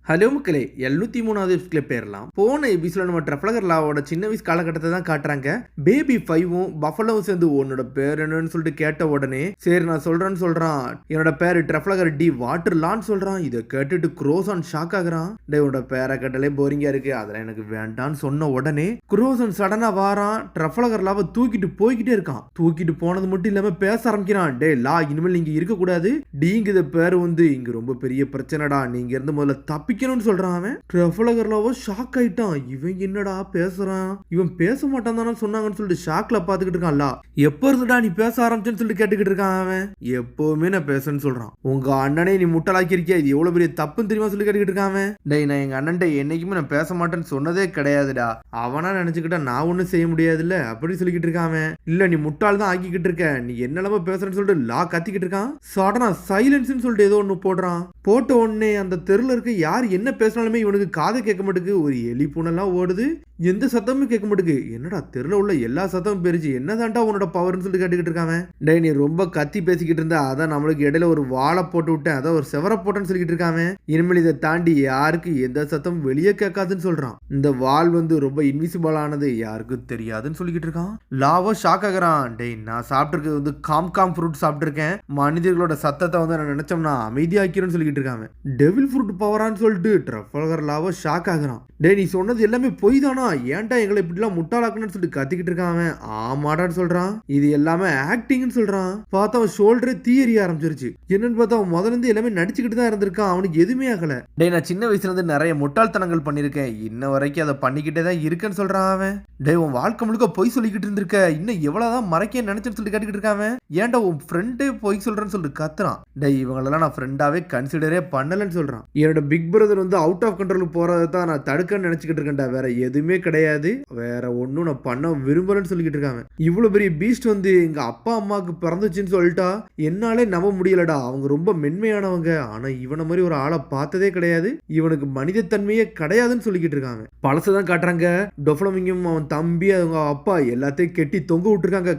Hello மக்களே 703வது எபிசோட்ல பேரலாம். போன எபிசோட்ல நம்ம ட்ரஃபலகர் லாவோட சின்ன வயசு காலகட்டத்தை தான் காட்டுறாங்க. பேபி 5வும் பஃபலோவும் சேர்ந்து உன்னோட பேர் என்னன்னு சொல்லிட்டு கேட்ட உடனே சரி நான் சொல்றேன்னு சொல்றான். என்னோட பேர் ட்ரஃபலகர் டி வாட்டர் லான்னு சொல்றான். இதை கேட்டுட்டு குரோசான் ஷாக் ஆகுறான். உன்னோட பேரை கேட்டாலே போரிங்கா இருக்கு, அதெல்லாம் எனக்கு வேண்டான்னு சொன்ன உடனே குரோசான் சடனா வாரான். ட்ரஃபலகர் லாவை தூக்கிட்டு போய்கிட்டே இருக்கான். தூக்கிட்டு போனது மட்டும் இல்லாம பேச ஆரம்பிக்கிறான். டே லா, இனிமேல் நீங்க இருக்க கூடாது. டிங்கிற பேர் வந்து இங்க ரொம்ப பெரிய பிரச்சனைடா, நீங்க இருந்து முதல்ல தப்பிக்கணும்னு சொல்றான். அவன் ட்ரஃபலகர்லாவோ ஷாக் ஆயிட்டான். இவன் என்னடா பேசுறான், இவன் பேச மாட்டான் தானே சொன்னாங்கன்னு சொல்லிட்டு ஷாக்ல பாத்துக்கிட்டு இருக்கான்ல. எப்ப இருந்துடா நீ பேச ஆரம்பிச்சேன்னு சொல்லிட்டு கேட்டுக்கிட்டு இருக்கான். அவன் எப்பவுமே நான் பேசுன்னு சொல்றான். உங்க அண்ணனே நீ முட்டலாக்கி இருக்கியா, இது எவ்வளவு பெரிய தப்புன்னு தெரியுமா சொல்லி கேட்டுக்கிட்டு இருக்கான். அவன் டேய், நான் எங்க அண்ணன்ட்ட என்னைக்குமே நான் பேச மாட்டேன்னு சொன்னதே கிடையாதுடா, அவனா நினைச்சுக்கிட்டா நான் ஒன்னும் செய்ய முடியாதுல்ல அப்படின்னு சொல்லிக்கிட்டு இருக்கான். இல்ல நீ முட்டாள் தான் ஆக்கிக்கிட்டு இருக்க, நீ என்னெல்லாம பேசுறேன்னு சொல்லிட்டு லா கத்திக்கிட்டு இருக்கான். சடனா சைலன்ஸ்னு சொல்லிட்டு ஏதோ ஒண்ணு போடுறான். போட்ட உடனே அந்த தெருல இருக்க யார் என்ன பேசினாலுமே இவனுக்கு காதை கேட்க மாட்டேங்குது. ஒரு எலி பூனெல்லாம் ஓடுது, எந்த சத்தமும் கேட்க மாட்டேங்குது. என்னடா தெருல உள்ள எல்லா சத்தமும் பெருச்சு, என்னதான்டா உன்னோட பவர்னு சொல்லிட்டு கேட்டுக்கிட்டு இருக்காங்க. டே நீ ரொம்ப கத்தி பேசிக்கிட்டு இருந்தா, அதான் நம்மளுக்கு இடையில ஒரு வாழை போட்டு விட்டேன், அதான் ஒரு செவர போட்டேன்னு சொல்லிக்கிட்டு இருக்காங்க. இனிமேல் இதை தாண்டி யாருக்கு எந்த சத்தம் வெளியே கேட்காதுன்னு சொல்றான். இந்த வால் வந்து ரொம்ப இன்விசிபிள் ஆனது, யாருக்கும் தெரியாதுன்னு சொல்லிக்கிட்டு இருக்கான். லாவோ ஷாக் ஆகுறான். டேய் நான் சாப்பிட்டுருக்கிறது வந்து காம் ஃப்ரூட் சாப்பிட்டுருக்கேன், மனிதர்களோட சத்தத்தை வந்து நான் நினைச்சோம்னா அமைதியாக்கிறேன்னு சொல்லிக்கிட்டு இருக்காங்க. டெவில் ஃப்ரூட் பவரான்னு சொல்லிட்டு ட்ரஃபலகர் லாவோ ஷாக் ஆகுறான். டே நீ சொன்னது எல்லாமே பொய் தானா, ஏன்டா எங்களை இப்படிலாம் முட்டாளாக்கணும்னு சொல்லிட்டு கத்திக்கிட்டு இருக்கான். ஆமாடான்னு சொல்றான். இது எல்லாமே ஆக்டிங்னு சொல்றான். பார்த்தா அவன் ஷோல்டரே தீயறிய ஆரம்பிச்சிருச்சு. என்னன்னு பார்த்தா அவன் முதல்ல இருந்து எல்லாமே நடிச்சுக்கிட்டு தான் இருந்திருக்கான், அவனுக்கு எதுவுமே ஆகல. டே நான் சின்ன வயசுல இருந்து நிறைய முட்டாள்தனங்கள் பண்ணிருக்கேன், இன்ன வரைக்கும் அதை பண்ணிக்கிட்டே தான் இருக்கேன்னு சொல்றான். அவன் டே உன் வாழ்க்கை முழுக்க பொய் சொல்லிக்கிட்டு இருந்திருக்க, இன்னும் எவ்வளவுதான் மறைக்க நினைச்சேன்னு சொல்லிட்டு கேட்டுக்கிட்டு இருக்கான். ஏன்டா உன் ஃப்ரெண்டே பொய் சொல்றேன்னு சொல்லிட்டு கத்துறான். டே இவங்களெல்லாம் நான் ஃப்ரெண்டாவே கன்சிடரே பண்ணலன்னு சொல்றான். என்னோட பிக் பிரதர் வந்து அவுட் ஆஃப் கண்ட்ரோலுக்கு போறதை தான் நான் தடுக்கன்னு நினைச்சுக்கிட்டு இருக்கேன்டா, வேற எதுவுமே கிடையாது, வேற ஒன்னும் நான் பண்ண விரும்பலன்னு சொல்லிக்கிட்டு இருக்காங்க. இவ்வளவு பெரிய பீஸ்ட் வந்து எங்க அப்பா அம்மாவுக்கு பிறந்துச்சுன்னு சொல்லிட்டா என்னாலே நம்ப முடியலடா, அவங்க ரொம்ப மென்மையானவங்க, ஆனா இவனை மாதிரி ஒரு ஆளை பார்த்ததே கிடையாது, இவனுக்கு மனிதத்தன்மையே கிடையாதுன்னு சொல்லிக்கிட்டு இருக்காங்க. பழசதான் காட்டுறாங்க. டொஃப்ளமிங்கும் அவன் தம்பி அவங்க அப்பா எல்லாத்தையும் கெட்டி தொங்க விட்டுருக்காங்க.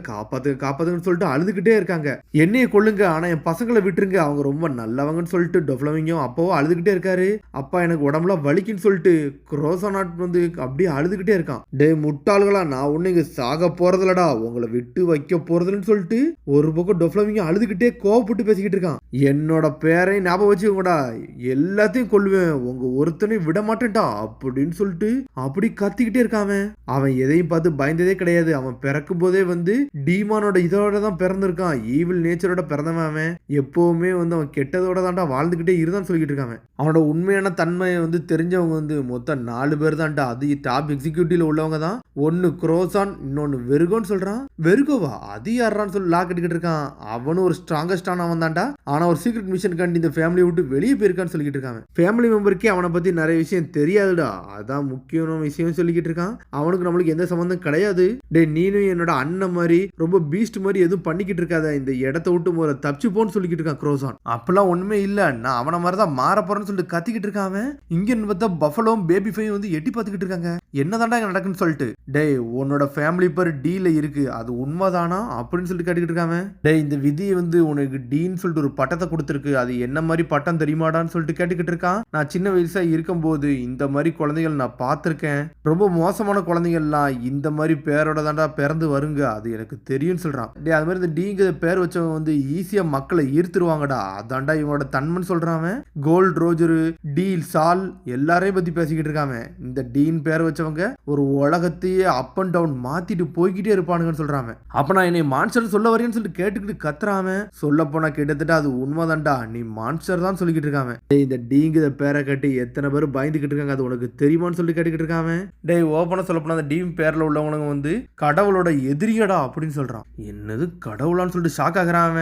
காப்பாத்துன்னு சொல்லிட்டு அழுதுகிட்டே இருக்காங்க. என்னைய கொள்ளுங்க ஆனா என் பசங்களை விட்டுருங்க, அவங்க ரொம்ப நல்லவங்கன்னு சொல்லிட்டு டொஃப்ளமிங்கும் அப்பாவும் அழுதுகிட்டே இருக்காரு. அப்பா எனக்கு உடம்புல வலிக்குன்னு சொல்லிட்டு குரோசானாட் வந்து அப்படியே அழுதுகிட்டே இருக்கான். டே முட்டாள்களா, நான் ஒண்ணு இங்க சாக போறதுலடா, உங்களை விட்டு வைக்க போறதுன்னு சொல்லிட்டு ஒரு பக்கம் டொஃப்ளமிங்க அழுதுகிட்டே கோவப்பட்டு பேசிக்கிட்டு இருக்கான். என்னோட பேரை ஞாபகம் வச்சுக்கோங்கடா, எல்லாத்தையும் கொல்லுவேன், உங்க ஒருத்தனையும் விட மாட்டேன்டா அப்படின்னு சொல்லிட்டு அப்படி கத்திக்கிட்டே இருக்கான். அவன் எதையும் பார்த்து பயந்ததே கிடையாது. அவன் பிறக்கும் போதே வந்து டீமானோட இதோட தான் பிறந்திருக்கான், ஈவில் நேச்சரோட பிறந்தவன். அவன் எப்பவுமே வந்து அவன் கெட்டதோட தான்டா வாழ்ந்துகிட்டே இருந்தான்னு சொல்லிக்கிட்டு இருக்கான். அவனோட உண்மையான தன்மையை வந்து தெரிஞ்சவங்க வந்து மொத்தம் 4 பேர் தான்டா, அது டாப் எக்ஸிக்யூட்டிவ்ல உள்ளவங்க தான். ஒன்னு குரோசான், இன்னொன்னு வெர்கோன்னு சொல்றான். வெர்கோவா அது யாரான்னு சொல்லி லாக் கட்டிக்கிட்டு இருக்கான். அவனும் ஒரு ஸ்ட்ராங்கஸ்டான அவன் தான்டா, ஆனா ஒரு சீக்ரெட் மிஷன் கண்டி இந்த ஃபேமிலியை விட்டு வெளியே போயிருக்கான்னு சொல்லிக்கிட்டு இருக்காங்க. ஃபேமிலி மெம்பருக்கே அவனை பத்தி நிறைய விஷயம் தெரியாதுடா, அதான் முக்கியமான விஷயம் சொல்லிக்கிட்டு இருக்கான். அவனுக்கு நம்மளுக்கு எந்த சம்பந்தம் கிடையாது. டே நீனும் என்னோட அண்ணன் மாதிரி ரொம்ப பீஸ்ட் மாதிரி எதுவும் பண்ணிக்கிட்டு இருக்காத, இந்த இடத்த விட்டு முதல்ல தப்பிச்சு போன்னு சொல்லிக்கிட்டு இருக்கான் குரோசான். அப்பெல்லாம் ஒண்ணுமே இல்ல, நான் அவனை மாதிரி தான் மாற போறேன்னு சொல்லிட்டு கத்திக்கிட்டு இருக்கான். இங்க பார்த்தா பஃபலோவும் பேபி ஃபையும் வந்து எட்டி பார்த்துக்கிட்டு இருக்காங்க. என்னதான்டா இங்க நடக்குன்னு சொல்லிட்டு. டேய் உன்னோட ஃபேமிலி பேர் டீல இருக்கு, அது உண்மைதானா அப்படின்னு சொல்லிட்டு கேட்டுக்கிட்டு இருக்காங்க. டேய் இந்த விதியை வந்து உனக்கு டீன்னு சொல்லிட்டு ஒரு பட்டத்தை கொடுத்துருக்கு, அது என்ன மாதிரி பட்டம் தெரியுமாடான்னு சொல்லிட்டு கேட்டுக்கிட்டு இருக்கான். நான் சின்ன வயசா இருக்கும்போது இந்த மாதிரி குழந்தைகள் நான் பார்த்திருக்கேன், ரொம்ப மோசமான குழந்தைகள்லாம் இந்த மாதிரி பேரோட தாண்டா பிறந்து வருங்க, அது எனக்கு தெரியும்னு சொல்றான். டேய் அது மாதிரி இந்த டீங்க பேர் வச்சவங்க வந்து ஈஸியா மக்களை ஈர்த்துருவாங்கடா, அதான்டா இவனோட தன்மைன்னு சொல்றான். கோல்ட் ரோஜரு, டீல் சால் எல்லாரையும் பத்தி பேசிக்கிட்டு இருக்காங்க. இந்த டீன் பேர் வச்சவங்க ஒரு உலகத்தையே அப் அண்ட் டவுன் மாத்திட்டு போய்கிட்டே இருப்பானுங்கன்னு சொல்றாங்க. அப்ப நான் என்னை மான்ஸ்டர் சொல்ல வரேன்னு சொல்லிட்டு கேட்டுக்கிட்டு கத்துறாம, சொல்ல போனா கிட்டத்தட்ட அது உண்மைதான்டா, நீ மான்ஸ்டர் தான் சொல்லிக்கிட்டு இருக்காங்க. இந்த டீங்க பேரை கட்டி எத்தனை பேர் பயந்துகிட்டு இருக்காங்க, அது உனக்கு தெரியுமான்னு சொல்லி கேட்டுக்கிட்டு இருக்காங்க. டேய் ஓபனா சொல்ல போனா அந்த டீம் பேர்ல உள்ளவங்க வந்து கடவுளோட எதிரியடா அப்படின்னு சொல்றான். என்னது கடவுளான்னு சொல்லிட்டு ஷாக் ஆகுறான்.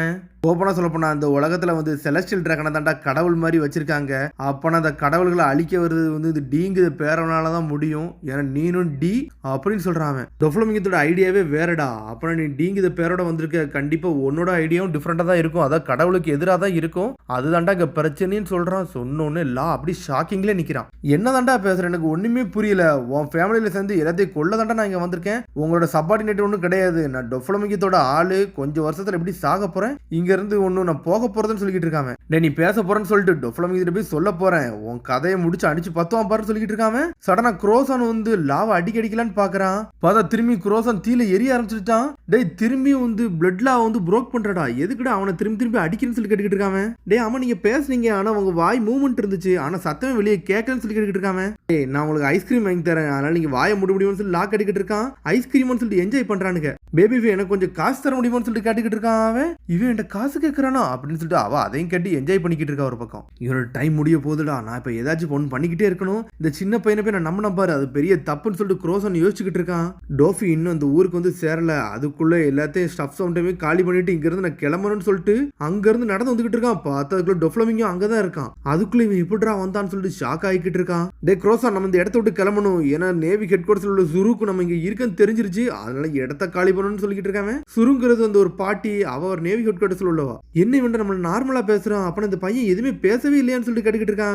ஓப்பனா சொல்ல போனா அந்த உலகத்துல வந்து செலஸ்டியல் டிராகனை தாண்டா கடவுள் மாதிரி வச்சிருக்காங்க. அப்பனா அந்த கடவுள்களை அழிக்க வருது வந்து இந்த டீங்கு பேரவனால தான் முடியும். ஏன்னா ஏன்னா நீனும் டி அப்படின்னு சொல்றான். டொஃப்ளமிங்கத்தோட ஐடியாவே வேறடா. அப்புறம் நீ டிங்கிற பேரோட வந்திருக்க, கண்டிப்பா உன்னோட ஐடியாவும் டிஃப்ரெண்டா தான் இருக்கும், அதான் கடவுளுக்கு எதிராக தான் இருக்கும், அதுதான்டா இங்க பிரச்சனைன்னு சொல்றான். சொன்னோன்னு லா அப்படி ஷாக்கிங்ல நிக்கிறான். என்னதான்டா பேசுற, எனக்கு ஒண்ணுமே புரியல. உன் ஃபேமிலியில சேர்ந்து எல்லாத்தையும் கொள்ளதாண்டா நான் இங்க வந்திருக்கேன், உங்களோட சப்பார்டினேட் ஒன்றும் கிடையாது. நான் டொஃப்ளமிங்கத்தோட ஆளு, கொஞ்சம் வருஷத்துல எப்படி சாக போறேன், இங்க இருந்து ஒன்னும் நான் போக போறதுன்னு சொல்லிட்டு இருக்காம. நீ பேச போறேன்னு சொல்லிட்டு டொஃப்ளமிங்கிட்ட போய் சொல்ல போறேன், உன் கதையை முடிச்சு அடிச்சு பத்துவான் பாரு சொல்லிட்டு இருக்காம. சடனா குரோசான் வந்து லாவை அடிக்கலான்னு பாக்குறான். பார்த்தா திரும்பி குரோசான் தீல எரிய ஆரம்பிச்சுட்டான். டேய் திரும்பி வந்து பிளட் லா வந்து புரோக் பண்றடா, எதுக்குடா அவனை திரும்பி அடிக்கிறேன்னு சொல்லி கேட்டுக்கிட்டு இருக்காம. டேய் ஆமா நீங்க பேசுனீங்க, ஆனா உங்க வாய் மூவ்மெண்ட் இருந்துச்சு, ஆனா சத்தமே வெளியே கேட்கலன்னு சொல்லி கேட்டுக்கிட்டு இருக்காம. டேய் நான் உங்களுக்கு ஐஸ்கிரீம் வாங்கி தரேன், அதனால நீங்க வாயை மூட முடியும்னு சொல்லி லாக் அடிக்கிட்டு இருக்கான். ஐஸ்கிரீம்னு சொல்லிட்டு என்ஜாய் பண்றானுங்க. பேபி எனக்கு கொஞ்சம் காசு தர முடியுமான்னு சொல்லிட்டு கேட்டுக்கிட்டு இருக்கான். அவன் இவன் என்கிட்ட காசு கேட்கறானா அப்படின்னு சொல்லிட்டு அவ அதையும் கேட்டு என்ஜாய் பண்ணிக்கிட்டு இருக்கா. ஒரு பக்கம் இவனோட டைம் முடிய போகுதுடா, நான் இப்ப ஏதாச்சும் ஒன்று பண்ணிக்கிட்டே இருக்கணும், இந்த சின்ன பையனை போய் நான் நம்பின பாரு, அது பெரிய தப்புன்னு சொல்லிட்டு குரோசன் யோசிச்சுக்கிட்டு இருக்கான். டோஃபி இன்னும் அந்த ஊருக்கு வந்து சேரல, அதுக்குள்ள எல்லாத்தையும் ஸ்டஃப் சவுண்டையுமே காலி பண்ணிட்டு இங்க இருந்து நான் கிளம்பணும்னு சொல்லிட்டு அங்க இருந்து நடந்து வந்துகிட்டு இருக்கான். பார்த்ததுக்குள்ள டொஃப்ளமிங்கும் அங்கதான் இருக்கான். அதுக்குள்ள இவன் எப்படிடா வந்தான்னு சொல்லிட்டு ஷாக் ஆகிக்கிட்டு இருக்கான். டே குரோசன் நம்ம இந்த இடத்த விட்டு கிளம்பணும், ஏன்னா நேவி ஹெட் குவார்டர்ஸ்ல உள்ள சுருக்கு நம்ம இங்க இருக்குன்னு தெரிஞ்சிருச்சு, அதனால இடத்த காலி பண்ணணும்னு சொல்லிட்டு இருக்காங்க. சுருங்கிறது வந்து ஒரு பாட்டி, அவ ஒரு நேவி ஹெட் குவார்டர்ஸ்ல உள்ளவா. என்ன இவன் நம்ம நார்மலா பேசுறான், அப்ப இந்த பையன் எதுவுமே பேசவே இல்லையான்னு சொல்லிட்டு கேட்டுக்கிட்டு இருக்கான்.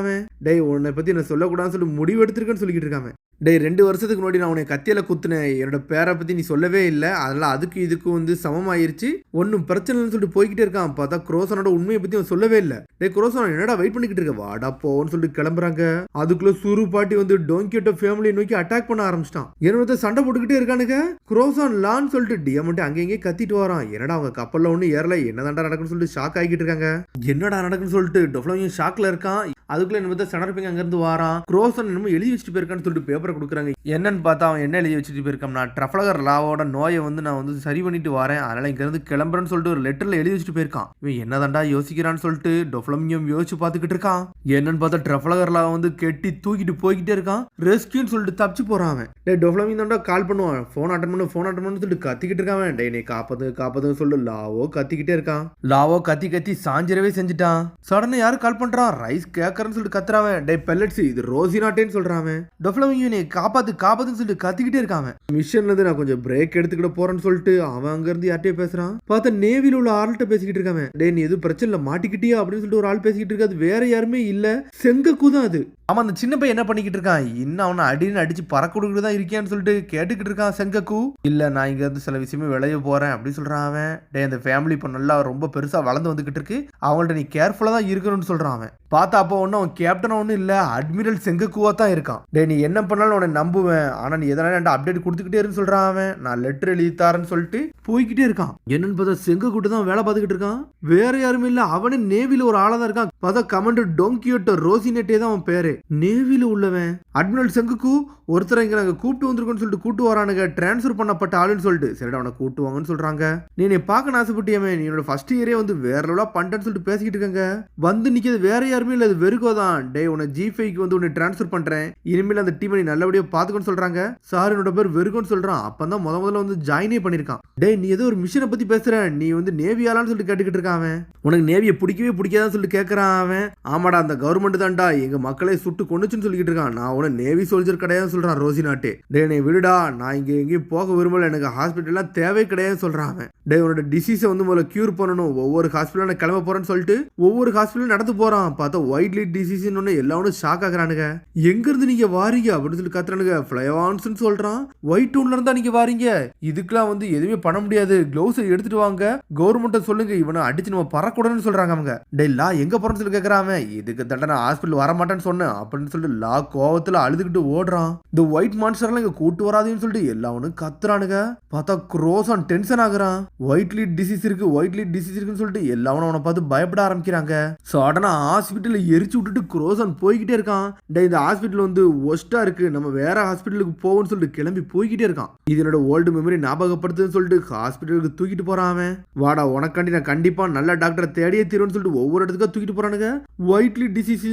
டேய் உன்னை பத்தி நான் சொல்லக்கூடாதுன்னு சொல்லி முடிவு எடுத்திருக்கேன்னு சொல்லிக்கிட்டு இருக்காங்க. டேய் 2 வருஷத்துக்கு முன்னாடி நான் உன்னை கத்தியில குத்துனேன், என்னோட பேரை பத்தி நீ சொல்லவே இல்லை, அதனால அதுக்கு இதுக்கு வந்து சமமாயிருச்சு, ஒன்னும் பிரச்சனைன்னு சொல்லிட்டு போய்கிட்டே இருக்கான். பார்த்தா குரோசனோட உண்மையை பத்தி அவன் சொல்லவே இல்லை. டே குரோசன் என்னடா வெயிட் பண்ணிக்கிட்டு இருக்க, வாடா போன்னு சொல்லிட்டு கிளம்புறாங்க. அதுக்குள்ள சுரு பாட்டி வந்து டோங்கியோட ஃபேமிலியை நோக்கி அட்டாக் பண்ண ஆரம்பிச்சிட்டான். என்னோட சண்டை போட்டுக்கிட்டே இருக்கானுங்க. குரோசன் லான்னு சொல்லிட்டு டியமண்ட் அங்கேயே கத்திட்டு வரான். என்னடா அவங்க கப்பல்ல ஒண்ணு ஏறல, என்னதான்டா நடக்குன்னு சொல்லிட்டு ஷாக் ஆகிட்டு இருக்காங்க. என்னடா நடக்குன்னு சொல்லிட்டு டொஃப்ளமிங் ஷாக்ல இருக்கான். அதுக்குள்ள என்ன சனர்பிங்க அங்க இருந்து வாரான். குரோசன் என்னமோ எழுதி வச்சுட்டு போயிருக்கான்னு சொல்லிட்டு பேப்பரை கொடுக்குறாங்க. என்னன்னு பார்த்தா அவன் என்ன எழுதி வச்சுட்டு போயிருக்கான், நான் ட்ரஃபலகர் லாவோட நோயை வந்து நான் வந்து சரி பண்ணிட்டு வரேன், அதனால இங்க இருந்து கிளம்புறேன்னு சொல்லிட்டு ஒரு லெட்டர்ல எழுதி வச்சுட்டு போயிருக்கான். இவன் என்னதான்டா யோசிக்கிறான்னு சொல்லிட்டு டொஃப்ளமிங்கும் யோசிச்சு பார்த்துக்கிட்டு இருக்கான். என்னன்னு பார்த்தா ட்ரஃபலகர் லா வந்து கெட்டி தூக்கிட்டு போய்கிட்டே இருக்கான். ரெஸ்கியூன்னு சொல்லிட்டு தப்பிச்சு போறான். அவன் டே டொஃப்ளமிங் தான்டா கால் பண்ணுவான், போன் அட்டன் பண்ணு சொல்லிட்டு கத்திக்கிட்டு இருக்கான். டே நீ காப்பாதுன்னு சொல்லிட்டு லாவோ கத்திக்கிட்டே இருக்கான். லாவோ கத்தி சாஞ்சிரவே செஞ்சுட்டான். சடனா யாரு கால் பண்றான், ரைஸ் கேக்கறன்னு சொல்லிட்டு கத்துறான். டே பெல்லட்ஸ் இது ரோசினாட்டேன்னு சொல்றான். டொஃப்ளமிங் நீ காப்பாத்துன்னு சொல்லிட்டு கத்திக்கிட்டே இருக்கான். மிஷன்ல இருந்து நான் கொஞ்சம் பிரேக் எடுத்துக்கிட்டு போறேன்னு சொல்லிட்டு அவன் அங்க இருந்து யார்ட்டே பேசுறான். பார்த்தா நேவில உள்ள ஆள்கிட்ட பேசிக்கிட்டு இருக்கான். டே நீ எதுவும் பிரச்சனை இல்ல மாட்டிக்கிட்டியா அப்படின்னு சொல்லிட்டு ஒரு ஆள் பேசிக்கிட்டு இருக்காது. வேற யாருமே இல்ல, செங்கக்கு தான் அது. ஆமா அந்த சின்ன பையன் என்ன பண்ணிக்கிட்டு இருக்கான், இன்னும் அவனை அடின்னு அடிச்சு பறக்க கொடுக்கிட்டு தான் இருக்கியான்னு சொல்லிட்டு கேட்டுக்கிட்டு இருக்கான் செங்கக்கு. இல்ல நான் இங்க இருந்து சில விஷயமே விளைய போறேன் அப்படின்னு சொல்றான் அவன். டே இந்த ஃபேமிலி இப்போ நல்லா ரொம்ப பெருசா வளர்ந்து வந்துகிட்டு இருக்கு, அவங்கள்ட்ட நீ கேர்ஃபுல்லா தான் இருக்கணும்னு சொல்றான் அவன். பார்த்தா அப்போ ஒன்னும் அவன் கேப்டனா ஒன்னும் இல்ல, அட்மிரல் செங்கக்குவா தான் இருக்கான். டே நீ என்ன பண்ணாலும் உன்னை நம்புவேன், ஆனா நீ எதனால அப்டேட் கொடுத்துக்கிட்டே இருக்குன்னு சொல்றான் அவன். நான் லெட்டர் எழுதித்தாரன்னு சொல்லிட்டு போய்கிட்டே இருக்கான். என்னன்னு பார்த்தா செங்கக்கூட்டு தான் வேலை பார்த்துக்கிட்டு இருக்கான். வேற யாருமே இல்ல, அவனே நேவில ஒரு ஆளா தான் இருக்கான். பார்த்தா கமாண்டர் டோங்கியோட்டோ ரோசினேட்டே தான் அவன் பேரு. நேவில உள்ளவன் அட்மிரல் செங்கக்கு ஒருத்தர் இங்க நாங்க கூப்பிட்டு வந்திருக்கோம்னு சொல்லிட்டு கூட்டு வரானுங்க, டிரான்ஸ்ஃபர் பண்ணப்பட்ட ஆளுன்னு சொல்லிட்டு. சரிடா அவனை கூட்டுவாங்கன்னு சொல்றாங்க. நீ பார்க்க ஆசைப்பட்டியாமே, நீ என்னோட ஃபர்ஸ்ட் இயரே வந்து வேற லெவலா பண்ணிட்டேன்னு சொல்லிட்டு பேசிக்கிட்டு இருக்காங்க. வந்து நிக்கிறது வேற யாருமே இல்ல, அது வெறுக்கோ தான். டே உன்னை G5க்கு வந்து உன்னை டிரான்ஸ்ஃபர் பண்றேன், இனிமேல் அந்த டீமை நீ நல்லபடியா பாத்துக்கன்னு சொல்றாங்க. சார் என்னோட பேர் வெறுக்கோன்னு சொல்றான். அப்பதான் முதல்ல வந்து ஜாயினே பண்ணிருக்கான். டே நீ ஏதோ ஒரு மிஷனை பத்தி பேசுற, நீ வந்து நேவியாலான்னு சொல்லிட்டு கேட்டுக்கிட்டு இருக்கான் அவன். உனக்கு நேவியை பிடிக்கவே பிடிக்காதான்னு சொல்லிட்டு கேட்கறான் அவன். ஆமாடா அந்த கவர்மெண்ட் தான்டா எங்க மக்களை சுட்டு கொண்டுச்சுன்னு சொல்லிக்கிட்டு இருக்கான். நான் உன நேவி சோல்ஜர் கிடையாது சொல்றான் ரோசினாட்டே. டே நீ விடுடா, நான் இங்க எங்கேயும் போக விரும்பல, எனக்கு ஹாஸ்பிட்டல்லாம் தேவை கிடையாது சொல்றான் அவன். டே உன்னோட டிசீஸை வந்து முதல்ல கியூர் பண்ணணும், ஒவ்வொரு ஹாஸ்பிட்டல் நான் கிளம்ப போறேன்னு சொல்லிட்டு ஒவ்வொரு ஹாஸ்பிட்டலும் நடந்து போறான். பார்த்தா ஒயிட் லீட் டிசீஸ் ஒன்னு எல்லாரும் ஷாக் ஆகுறானுங்க. எங்க இருந்து நீங்க வாரீங்க அப்படின்னு சொல்லி கத்துறானுங்க. ஃபிளைவான்ஸ் சொல்றான். ஒயிட் டவுன்ல இருந்தா நீங்க வாரீங்க, இதுக்கெல்லாம் வந்து எதுவுமே பண்ண முடியாது, க்ளவுஸ் எடுத்துட்டு வாங்க, கவர்மெண்ட் சொல்லுங்க, இவனை அடிச்சு நம்ம பறக்கூடாதுன்னு சொல்றாங்க அவங்க. டே லா எங்க போறேன்னு சொல்லி கேட்கறான். இதுக்கு தண்டனை ஹாஸ்பிட்டல் வர மாட்டேன்னு சொன்னேன் அப்படின்னு சொல்லிட்டு லா கோவத்துல அழுதுகிட்டு ஓடுறான். இந்த ஒயிட் மான்ஸ்டர்லாம் இங்க கூட்டு வராதுன்னு சொல்லிட்டு எல்லாவனும் கத்துறானுங்க. பார்த்தா Khorasan tension ஆகுறான். White lead disease இருக்குன்னு சொல்லிட்டு எல்லாவனும் அவனை பார்த்து பயப்பட ஆரம்பிக்கிறாங்க. சடனா ஹாஸ்பிட்டல் எரிச்சு விட்டுட்டு குரோசான் போய்கிட்டே இருக்கான். இந்த ஹாஸ்பிட்டல் வந்து ஒஸ்டா இருக்கு, நம்ம வேற ஹாஸ்பிட்டலுக்கு போவோம்னு சொல்லிட்டு கிளம்பி போய்கிட்டே இருக்கான். இது என்னோட ஓல்டு மெமரி ஞாபகப்படுத்துன்னு சொல்லிட்டு ஹாஸ்பிட்டலுக்கு தூக்கிட்டு போறான் அவன். வாடா உனக்காண்டி நான் கண்டிப்பா நல்ல டாக்டரை தேடியே தீருன்னு சொல்லிட்டு ஒவ்வொரு இடத்துக்கா தூக்கிட்டு போறானுங்க. ஒயிட் லீட் டிசீஸ்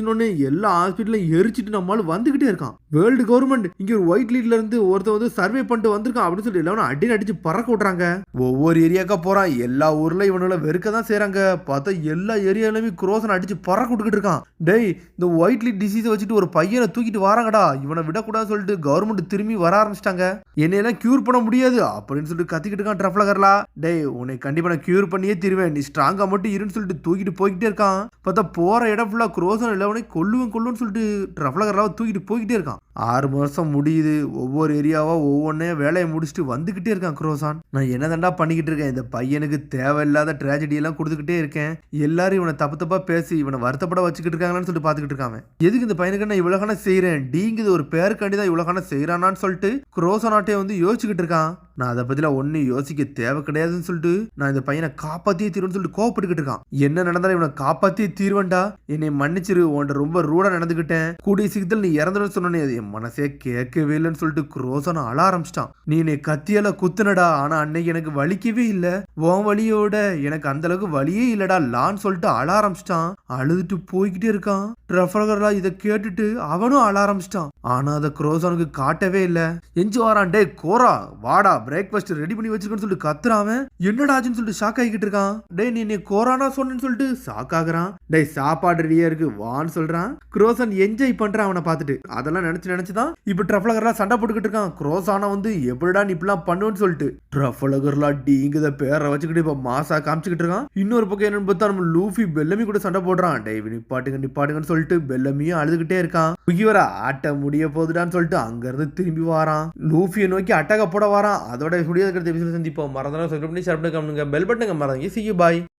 எல்லா ஹாஸ்பிட்டல் எல்லாம் எரிச்சிட்டு நம்மளால வந்துகிட்டே இருக்கான். வேர்ல்டு கவர்மெண்ட் இங்க ஒரு ஒயிட் லீட்ல இருந்து ஒருத்தர் வந்து சர்வே பண்ணிட்டு வந்திருக்கான் அப்படின்னு சொல்லி எல்லாரும் அடிச்சு பறக்க விட்டுறாங்க. ஒவ்வொரு ஏரியாக்கா போறான். எல்லா ஊர்ல இவனுல வெறுக்க தான் செய்யறாங்க. பார்த்தா எல்லா ஏரியாலுமே குரோசன் அடிச்சு பறக்க விட்டுக்கிட்டு இருக்கான். டேய், இந்த ஒயிட் லீட் டிசீஸை வச்சுட்டு ஒரு பையனை தூக்கிட்டு வராங்கடா, இவனை விடக்கூடாதுன்னு சொல்லிட்டு கவர்மெண்ட் திரும்பி வர ஆரம்பிச்சிட்டாங்க. என்னையெல்லாம் கியூர் பண்ண முடியாது அப்படின்னு சொல்லிட்டு கத்திக்கிட்டு இருக்கான் ட்ரஃப்ளகர்லா. டேய், உன்னை கண்டிப்பா நான் கியூர் பண்ணியே தருவேன், நீ ஸ்ட்ராங்கா மட்டும் இருன்னு சொல்லிட்டு தூக்கிட்டு போய்கிட்டே இருக்கான். பார்த்தா போற இடம் ஃபுல்லா குரோசன் எல்லாவனே கொல்லுன்னு சொல்லிட்டு ட்ரஃப்ளகர்லா தூக்கிட்டு போய்கிட்டே இருக்கான். 6 மாசம் முடியுது. ஒவ்வொரு ஏரியாவா ஒவ்வொன்னே வேலையை முடிச்சுட்டு வந்துகிட்டே இருக்கான் குரோசான். நான் என்ன தாண்டா பண்ணிக்கிட்டு இருக்கேன், இந்த பையனுக்கு தேவையில்லாத ட்ராஜடி எல்லாம் கொடுத்துக்கிட்டே இருக்கேன். எல்லாரும் இவனை தப்பா பேசி இவனை வருத்தப்பட வச்சுக்கிட்டு இருக்காங்கன்னு சொல்லிட்டு பாத்துக்கிட்டு இருக்காங்க. எதுக்கு இந்த பையனுக்கு நான் இவ்வளவு செய்யறேன், டீங்குது ஒரு பேருக்காண்டி தான் இவ்வளவு செய்யறானான்னு சொல்லிட்டு குரோசானாட்டே வந்து யோசிச்சுக்கிட்டு இருக்கான். நான் அதை பத்திலாம் ஒண்ணு யோசிக்க தேவை கிடையாதுன்னு சொல்லிட்டு நான் இந்த பையனை காப்பாத்தியே தீர்வுன்னு சொல்லிட்டு கோவப்பட்டுக்கிட்டு இருக்கான். என்ன நடந்தாலும் இவனை காப்பாத்தியே தீர்வண்டா, என்னை மன்னிச்சிரு, உன்ட ரொம்ப ரூடா நடந்துகிட்டேன், கூடிய சீக்கிரத்தில் நீ இறந்துடும் சொன்னே. அது என் மனசே கேட்கவே இல்லைன்னு சொல்லிட்டு குரோசனை அழ ஆரம்பிச்சிட்டான். நீ என்னை கத்தியால குத்துனடா, ஆனா அன்னைக்கு எனக்கு வலிக்கவே இல்லை, உன் வலியோட எனக்கு அந்த அளவுக்கு வலியே இல்லடா லான்னு சொல்லிட்டு அழ ஆரம்பிச்சிட்டான். அழுதுட்டு போய்கிட்டே இருக்கான். ட்ரஃப்ளகர்லா இதை கேட்டுட்டு அவனும் அழ ஆரம்பிச்சிட்டான். ஆனா அதை குரோசனுக்கு காட்டவே இல்லை. எஞ்சி வாரான். டே கோரா வாடா, பிரேக்ஃபாஸ்ட் ரெடி பண்ணி வச்சிருக்கேன்னு சொல்லிட்டு கத்துறான். என்னடாச்சுன்னு சொல்லிட்டு ஷாக் ஆகிக்கிட்டு இருக்கான். டே, நீ கோரானா சொன்னு சொல்லிட்டு ஷாக் ஆகுறான். டே, சாப்பாடு ரெடியா இருக்கு வான்னு சொல்றான். குரோசன் என்ஜாய் பண்றான் அவனை பார்த்துட்டு. அதெல்லாம் நினைச்சுதான் இப்ப ட்ரஃப்ளகர்லாம் சண்டை போட்டுக்கிட்டு இருக்கான். குரோசானா வந்து எப்படிடா நீ இப்பெல்லாம் பண்ணுவேன்னு சொல்லிட்டு ட்ரஃப்ளகர்லாம் டீங்குத பேரை வச்சுக்கிட்டு இப்ப மாசா காமிச்சுக்கிட்டு இருக்கான். இன்னொரு பக்கம் என்னன்னு பார்த்தா நம்ம லூஃபி பெல்லமி கூட சண்டை போடுறான். டேய், நிப்பாட்டுங்கன்னு சொல்லிட்டு பெல்லமியும் அழுதுகிட்டே இருக்கான். முகிவர ஆட்ட முடிய போகுதுடான்னு சொல்லிட்டு அங்க இருந்து திரும்பி வாரான். லூஃபியை நோக்கி அட்டாக போட வாரான். அதோட வீடியோ சந்திப்போம். மறந்துடும், சப்ஸ்கிரைப் பண்ணி ஷேர் பண்ணுங்க, பெல் பட்டனுங்க மறந்துங்க. See you, bye.